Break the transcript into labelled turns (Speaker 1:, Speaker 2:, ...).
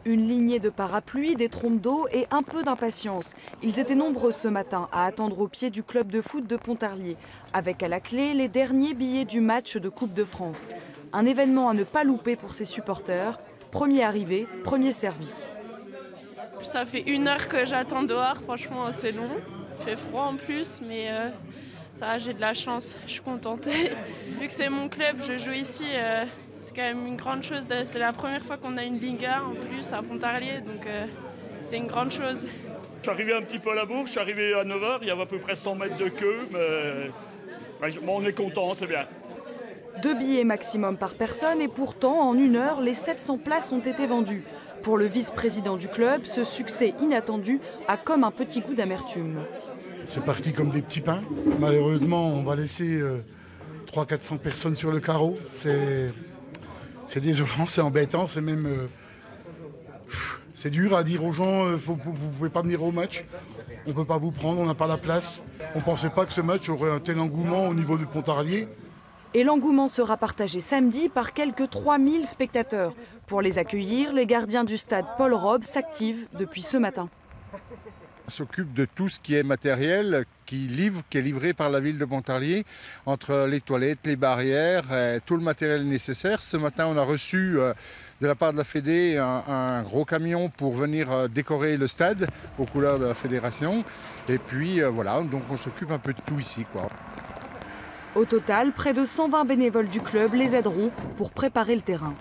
Speaker 1: Une lignée de parapluies, des trompes d'eau et un peu d'impatience. Ils étaient nombreux ce matin à attendre au pied du club de foot de Pontarlier, avec à la clé les derniers billets du match de Coupe de France. Un événement à ne pas louper pour ses supporters. Premier arrivé, premier servi.
Speaker 2: Ça fait 1 heure que j'attends dehors, franchement c'est long. Il fait froid en plus, mais ça va, j'ai de la chance, je suis contente. Vu que c'est mon club, je joue ici, c'est quand même une grande chose. C'est la première fois qu'on a une Liga en plus à Pontarlier, donc c'est une grande chose.
Speaker 3: Je suis arrivé un petit peu à la bourre, je suis arrivé à 9 h, il y avait à peu près 100 mètres de queue, mais bon, on est content, c'est bien.
Speaker 1: 2 billets maximum par personne et pourtant, en 1 heure, les 700 places ont été vendues. Pour le vice-président du club, ce succès inattendu a comme un petit goût d'amertume.
Speaker 4: C'est parti comme des petits pains. Malheureusement, on va laisser 300-400 personnes sur le carreau. C'est désolant, c'est embêtant, c'est même... c'est dur à dire aux gens, vous ne pouvez pas venir au match. On ne peut pas vous prendre, on n'a pas la place. On ne pensait pas que ce match aurait un tel engouement au niveau de Pontarlier.
Speaker 1: Et l'engouement sera partagé samedi par quelques 3000 spectateurs. Pour les accueillir, les gardiens du stade Paul Robbe s'activent depuis ce matin.
Speaker 5: On s'occupe de tout ce qui est matériel qui est livré par la ville de Pontarlier, entre les toilettes, les barrières, tout le matériel nécessaire. Ce matin, on a reçu de la part de la Fédé un gros camion pour venir décorer le stade aux couleurs de la fédération. Et puis voilà, donc on s'occupe un peu de tout ici, quoi.
Speaker 1: Au total, près de 120 bénévoles du club les aideront pour préparer le terrain.